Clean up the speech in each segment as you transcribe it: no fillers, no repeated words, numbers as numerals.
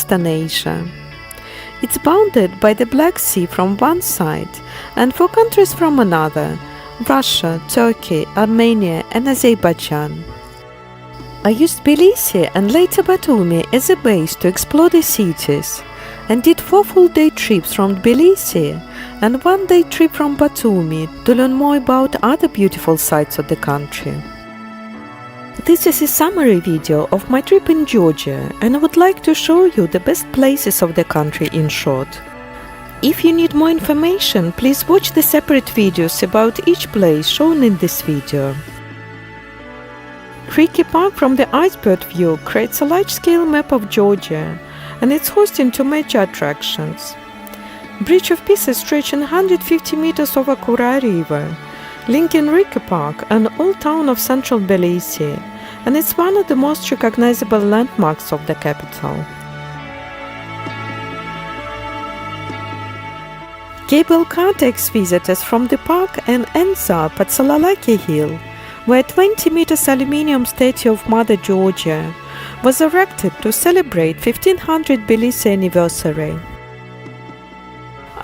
Western Asia. It's bounded by the Black Sea from one side and four countries from another: Russia, Turkey, Armenia and Azerbaijan. I used Tbilisi and later Batumi as a base to explore the cities, and did 4 full-day trips from Tbilisi and 1-day trip from Batumi to learn more about other beautiful sites of the country. This is a summary video of my trip in Georgia, and I would like to show you the best places of the country in short. If you need more information, please watch the separate videos about each place shown in this video. Creaky Park from the iceberg view creates a large-scale map of Georgia, and it's hosting 2 major attractions. Bridge of Peace is stretching 150 meters over Kura River, linking Creaky Park and old town of central Tbilisi, and it's one of the most recognizable landmarks of the capital. Cable car takes visitors from the park and ends up at Salalaki Hill, where a 20 meters aluminium statue of Mother Georgia was erected to celebrate 1500 Tbilisi anniversary.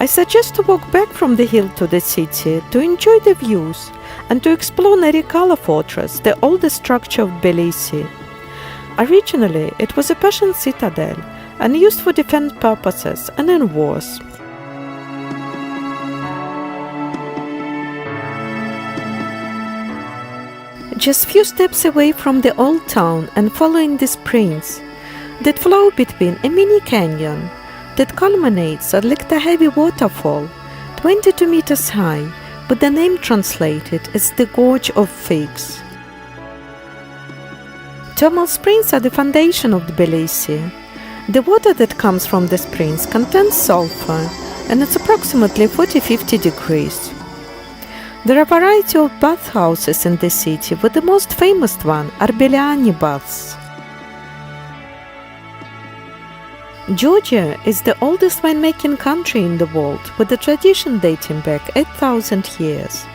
I suggest to walk back from the hill to the city to enjoy the views and to explore Narikala Fortress, the oldest structure of Tbilisi. Originally, it was a Persian citadel and used for defense purposes and in wars. Just few steps away from the old town and following the springs that flow between a mini canyon that culminates at Heavy waterfall, 22 meters high, with the name translated as the Gorge of Figs. Thermal springs are the foundation of Tbilisi. The water that comes from the springs contains sulfur, and it's approximately 40–50 degrees. There are a variety of bathhouses in the city, with the most famous one are Beliani baths. Georgia is the oldest winemaking country in the world, with a tradition dating back 8,000 years.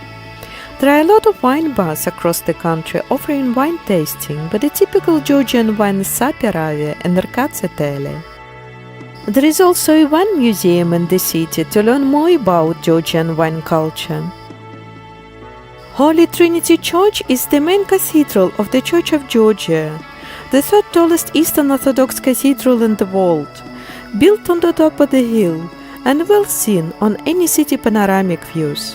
There are a lot of wine bars across the country offering wine tasting, but the typical Georgian wine is Sapirave and Rkatsetele. There is also a wine museum in the city to learn more about Georgian wine culture. Holy Trinity Church is the main cathedral of the Church of Georgia, the 3rd tallest Eastern Orthodox cathedral in the world, built on the top of the hill and well seen on any city panoramic views.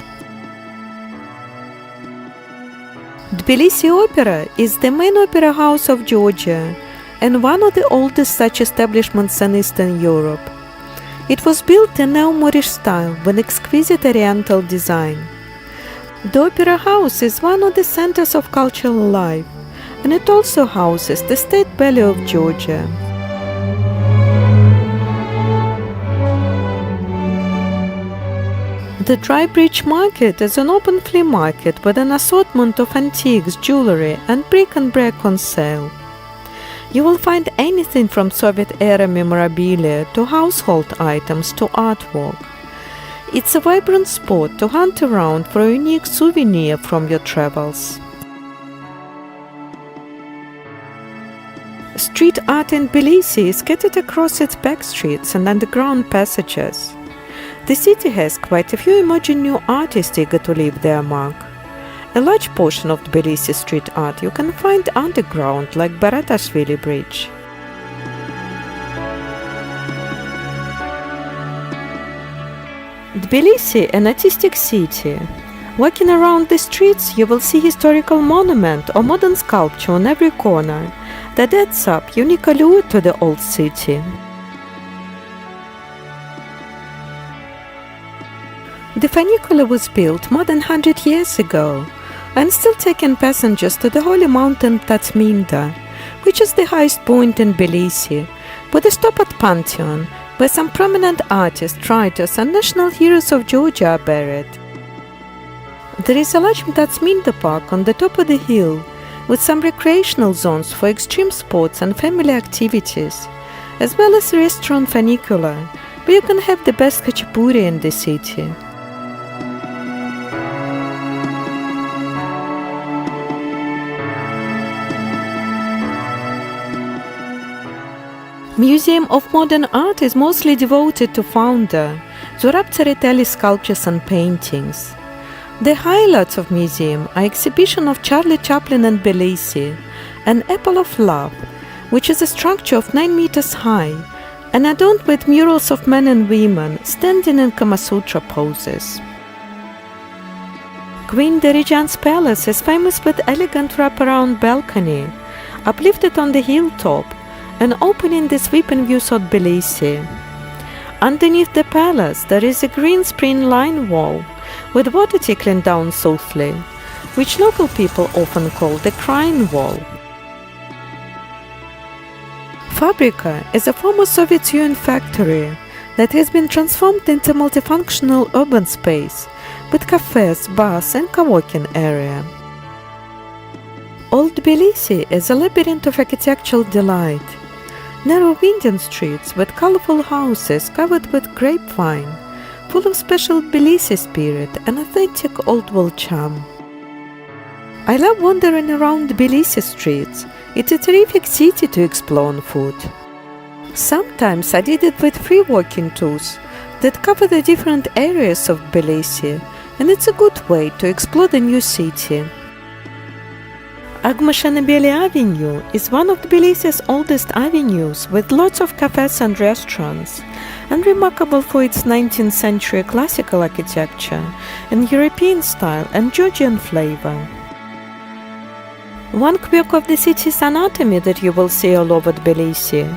Tbilisi Opera is the main opera house of Georgia and one of the oldest such establishments in Eastern Europe. It was built in neo-Moorish style with exquisite oriental design. The opera house is one of the centers of cultural life, and it also houses the state ballet of Georgia. The Dry Bridge Market is an open flea market with an assortment of antiques, jewelry and bric-a-brac on sale. You will find anything from Soviet-era memorabilia to household items to artwork. It's a vibrant spot to hunt around for a unique souvenir from your travels. Street art in Tbilisi is scattered across its back streets and underground passages. The city has quite a few emerging new artists eager to leave their mark. A large portion of Tbilisi street art you can find underground, like Baratashvili Bridge. Tbilisi, an artistic city. Walking around the streets, you will see historical monument or modern sculpture on every corner that adds up unique allure to the old city. The funicular was built more than 100 years ago and still taking passengers to the holy mountain Tatminda, which is the highest point in Tbilisi, with a stop at Pantheon, where some prominent artists, writers and national heroes of Georgia are buried. There is a large Tatminda park on the top of the hill, with some recreational zones for extreme sports and family activities, as well as a restaurant funicular, where you can have the best khachapuri in the city. Museum of Modern Art is mostly devoted to founder Zurab Tsereteli's sculptures and paintings. The highlights of museum are exhibition of Charlie Chaplin and Tbilisi, an Apple of Love, which is a structure of 9 meters high and adorned with murals of men and women standing in Kama Sutra poses. Queen Dirijan's palace is famous with elegant wraparound balcony, uplifted on the hilltop and opening the sweeping views of Tbilisi. Underneath the palace there is a green screen line wall with water trickling down softly, which local people often call the crying wall. Fabrika is a former Soviet Union factory that has been transformed into multifunctional urban space with cafes, bars and co-working area. Old Tbilisi is a labyrinth of architectural delight. Narrow winding streets with colorful houses covered with grapevine, full of special Tbilisi spirit and authentic old-world charm. I love wandering around Tbilisi streets. It's a terrific city to explore on foot. Sometimes I did it with free walking tours that cover the different areas of Tbilisi, and it's a good way to explore the new city. Agmashanabeli Avenue is one of Tbilisi's oldest avenues with lots of cafes and restaurants, and remarkable for its 19th century classical architecture and European style and Georgian flavor. One quirk of the city's anatomy that you will see all over Tbilisi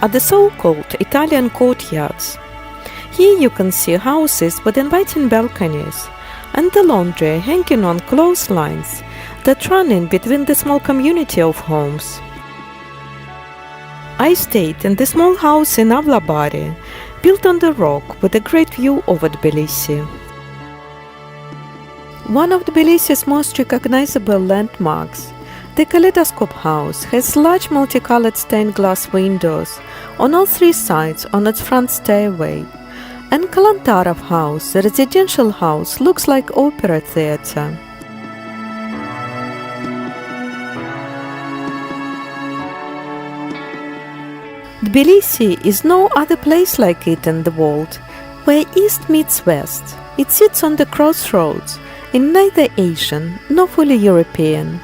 are the so-called Italian courtyards. Here you can see houses with inviting balconies and the laundry hanging on clotheslines that run in between the small community of homes. I stayed in the small house in Avlabari, built on the rock with a great view over Tbilisi. One of Tbilisi's most recognizable landmarks, the Kaleidoscope House, has large multicolored stained glass windows on all 3 sides on its front stairway, and Kalantarov House, the residential house, looks like opera theater. Tbilisi is no other place like it in the world, where East meets West. It sits on the crossroads, in neither Asian nor fully European.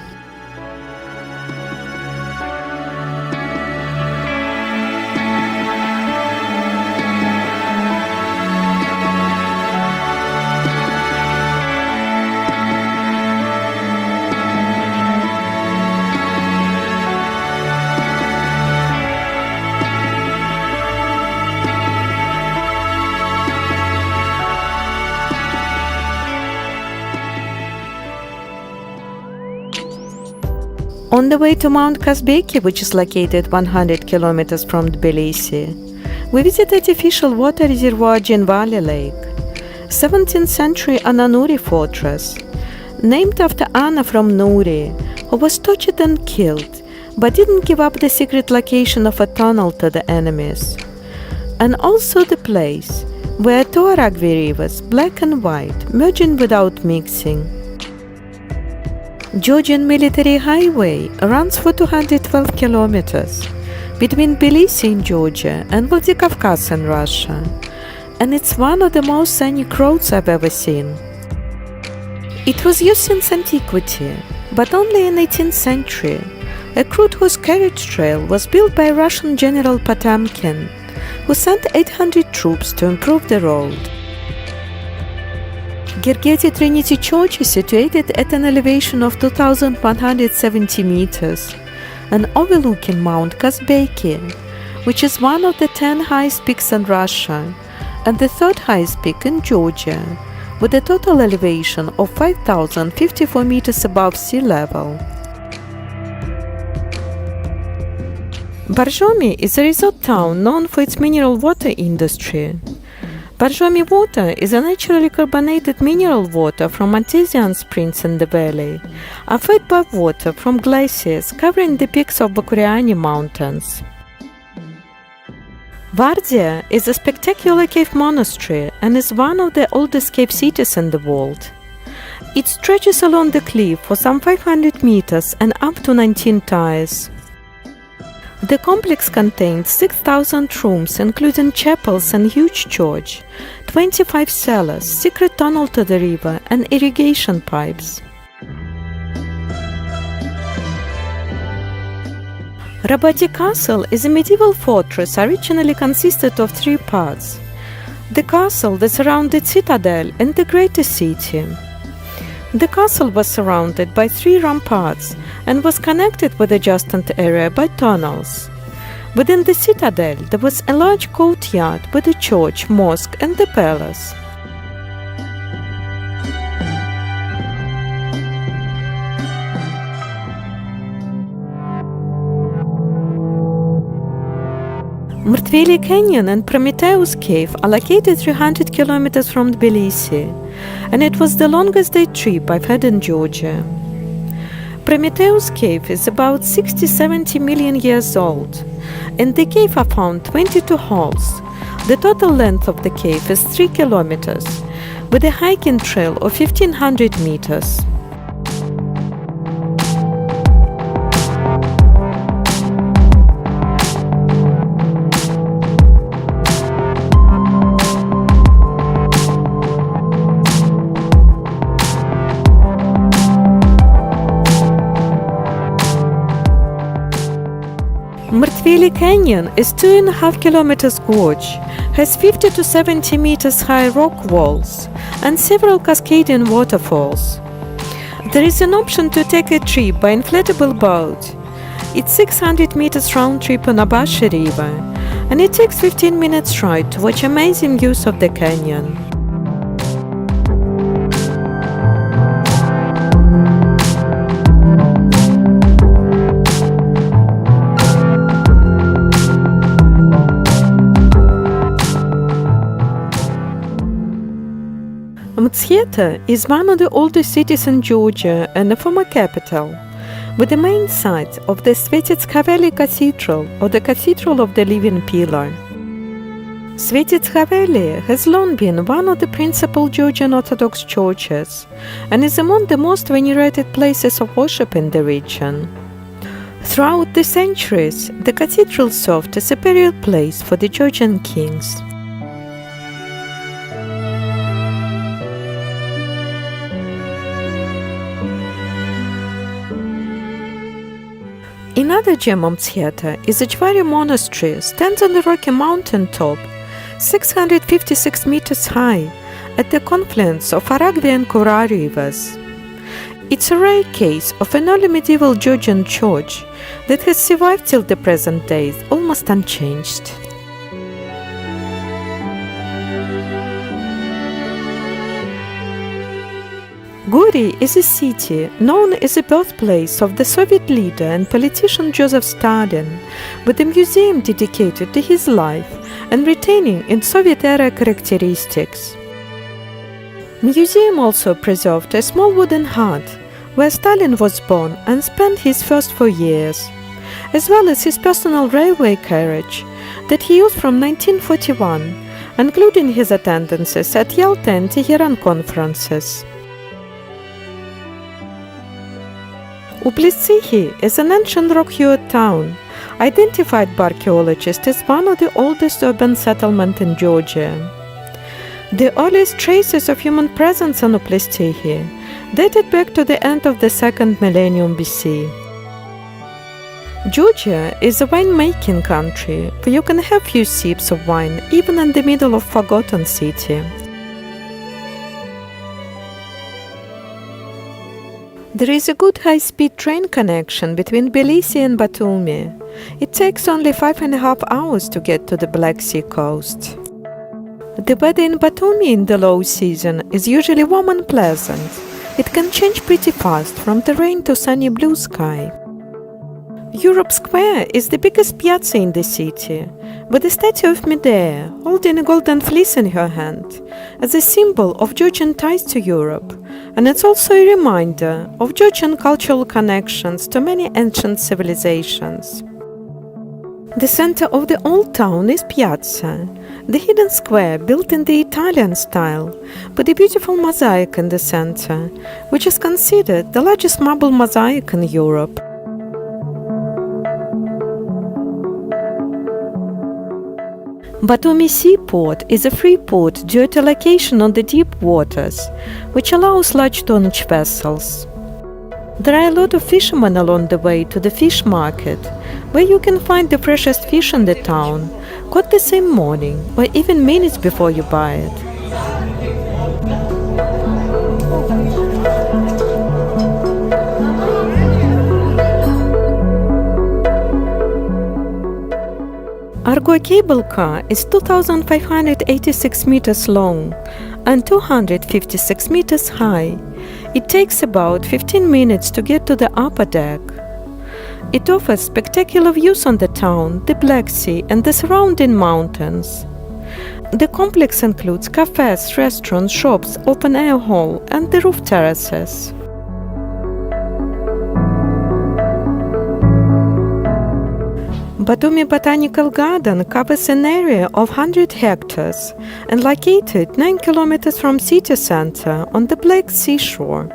On the way to Mount Kazbeki, which is located 100 kilometers from Tbilisi, we visit artificial water reservoir Valley Lake, 17th century Ananuri Fortress, named after Anna from Nuri, who was tortured and killed, but didn't give up the secret location of a tunnel to the enemies, and also the place where two Aragvi rivers, black and white, merging without mixing. Georgian military highway runs for 212 kilometers between Tbilisi in Georgia and Vladikavkaz in Russia, and it's one of the most scenic roads I've ever seen. It was used since antiquity, but only in 18th century. A crude horse carriage trail was built by Russian General Potemkin, who sent 800 troops to improve the road. Gergeti Trinity Church is situated at an elevation of 2,170 meters and overlooking Mount Kazbeki, which is one of the 10 highest peaks in Russia and the 3rd highest peak in Georgia, with a total elevation of 5,054 meters above sea level. Borjomi is a resort town known for its mineral water industry. Borjomi water is a naturally carbonated mineral water from artesian springs in the valley, are fed by water from glaciers covering the peaks of Bakuriani Mountains. Vardia is a spectacular cave monastery and is one of the oldest cave cities in the world. It stretches along the cliff for some 500 meters and up to 19 tiers. The complex contains 6,000 rooms, including chapels and huge church, 25 cellars, secret tunnel to the river, and irrigation pipes. Rabati Castle is a medieval fortress originally consisted of 3 parts: the castle that surrounded citadel and the greater city. The castle was surrounded by 3 ramparts and was connected with the adjacent area by tunnels. Within the citadel there was a large courtyard with a church, mosque and the palace. Mrtveli Canyon and Prometheus Cave are located 300 kilometers from Tbilisi, and it was the longest day trip I've had in Georgia. Prometheus Cave is about 60-70 million years old. In the cave are found 22 holes. The total length of the cave is 3 kilometers, with a hiking trail of 1,500 meters. Mrtveli Canyon is 2.5 kilometers gorge, has 50 to 70 meters high rock walls, and several cascading waterfalls. There is an option to take a trip by inflatable boat. It's 600 meters round trip on Abashi River, and it takes 15 minutes ride to watch amazing views of the canyon. Mtskheta is one of the oldest cities in Georgia and a former capital, with the main site of the Svetitskhaveli Cathedral, or the Cathedral of the Living Pillar. Svetitskhaveli has long been one of the principal Georgian Orthodox churches and is among the most venerated places of worship in the region. Throughout the centuries, the cathedral served as a burial place for the Georgian kings. Another gem of Mtskheta is the Jvari Monastery, stands on the rocky mountain top, 656 meters high, at the confluence of Aragvi and Kura rivers. It's a rare case of an early medieval Georgian church that has survived till the present day, almost unchanged. Gori is a city known as the birthplace of the Soviet leader and politician Joseph Stalin, with a museum dedicated to his life and retaining its Soviet-era characteristics. Museum also preserved a small wooden hut where Stalin was born and spent his first 4 years, as well as his personal railway carriage that he used from 1941, including his attendances at Yalta and Tehran conferences. Tbilisi is an ancient rock-hewn town, identified by archaeologists as one of the oldest urban settlements in Georgia. The earliest traces of human presence on Tbilisi dated back to the end of the 2nd millennium BC. Georgia is a wine-making country where you can have few sips of wine even in the middle of forgotten city. There is a good high-speed train connection between Tbilisi and Batumi. It takes only 5.5 hours to get to the Black Sea coast. The weather in Batumi in the low season is usually warm and pleasant. It can change pretty fast from the rain to sunny blue sky. Europe Square is the biggest piazza in the city, with the statue of Medea holding a golden fleece in her hand, as a symbol of Georgian ties to Europe, and it's also a reminder of Georgian cultural connections to many ancient civilizations. The center of the old town is Piazza, the hidden square built in the Italian style, with a beautiful mosaic in the center, which is considered the largest marble mosaic in Europe. Batumi Seaport is a free port due to location on the deep waters, which allows large tonnage vessels. There are a lot of fishermen along the way to the fish market, where you can find the freshest fish in the town, caught the same morning or even minutes before you buy it. Argo cable car is 2,586 meters long and 256 meters high. It takes about 15 minutes to get to the upper deck. It offers spectacular views on the town, the Black Sea and the surrounding mountains. The complex includes cafes, restaurants, shops, open-air hall and the roof terraces. Batumi Botanical Garden covers an area of 100 hectares and located 9 kilometers from city center on the Black Sea shore.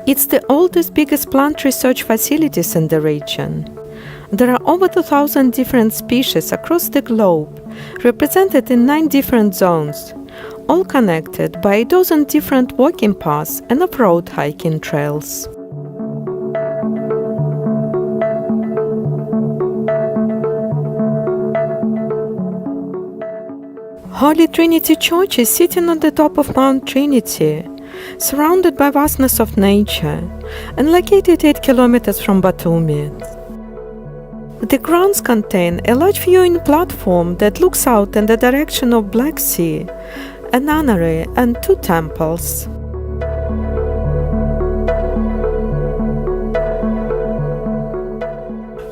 It's the oldest, biggest plant research facilities in the region. There are over 2,000 different species across the globe, represented in 9 different zones, all connected by a dozen different walking paths and off-road hiking trails. Holy Trinity Church is sitting on the top of Mount Trinity, surrounded by vastness of nature, and located 8 kilometers from Batumi. The grounds contain a large viewing platform that looks out in the direction of Black Sea, a nunnery and 2 temples.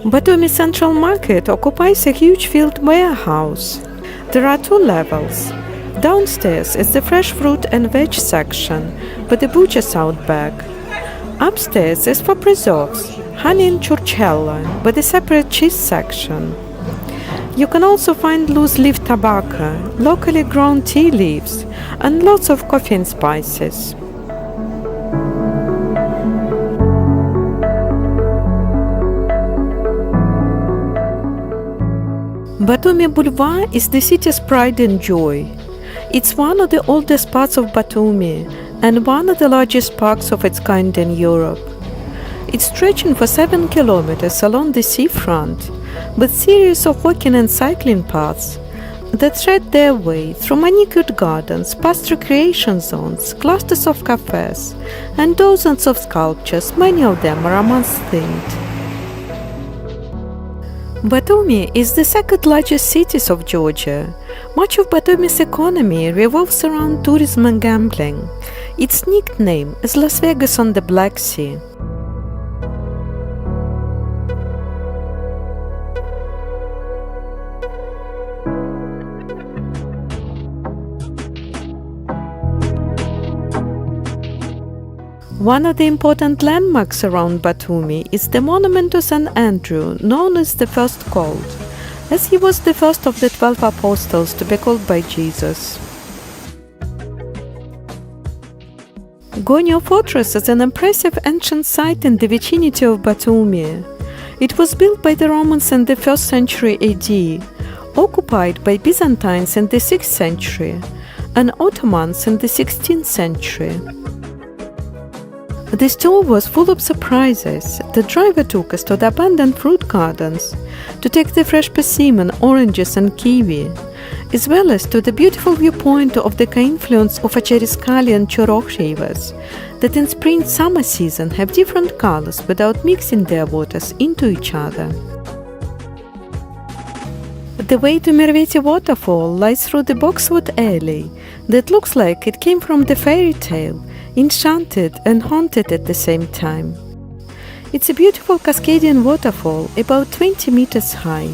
Batumi Central Market occupies a huge field warehouse. There are 2 levels. Downstairs is the fresh fruit and veg section, with the butcher's out back. Upstairs is for preserves, honey and churchella, with a separate cheese section. You can also find loose-leaf tobacco, locally grown tea leaves, and lots of coffee and spices. Batumi Boulevard is the city's pride and joy. It's one of the oldest parts of Batumi and one of the largest parks of its kind in Europe. It's stretching for 7 kilometers along the seafront, with series of walking and cycling paths that thread their way through manicured gardens, past recreation zones, clusters of cafes, and dozens of sculptures, many of them romance-themed. Batumi is the second largest city of Georgia. Much of Batumi's economy revolves around tourism and gambling. Its nickname is Las Vegas on the Black Sea. One of the important landmarks around Batumi is the monument to St. Andrew, known as the First Called, as he was the first of the 12 apostles to be called by Jesus. Gonio Fortress is an impressive ancient site in the vicinity of Batumi. It was built by the Romans in the 1st century AD, occupied by Byzantines in the 6th century, and Ottomans in the 16th century. This tour was full of surprises. The driver took us to the abandoned fruit gardens to take the fresh persimmon, oranges and kiwi, as well as to the beautiful viewpoint of the confluence of Acheriskali and Chorokh rivers that in spring-summer season have different colors without mixing their waters into each other. The way to Merveti waterfall lies through the boxwood alley that looks like it came from the fairy tale, enchanted and haunted at the same time. It's a beautiful cascading waterfall about 20 meters high.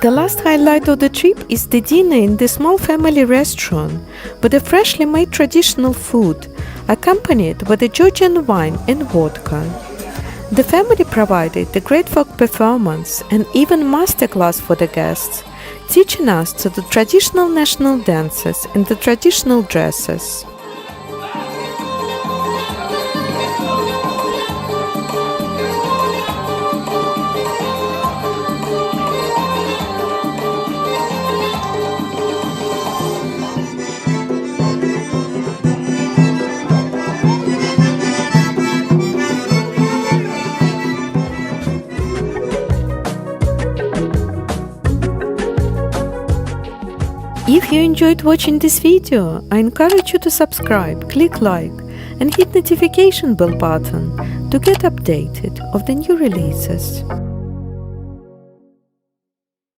The last highlight of the trip is the dinner in the small family restaurant with a freshly made traditional food, accompanied with a Georgian wine and vodka. The family provided the great folk performance and even masterclass for the guests, teaching us to the traditional national dances and the traditional dresses. If you enjoyed watching this video, I encourage you to subscribe, click like and hit notification bell button to get updated of the new releases.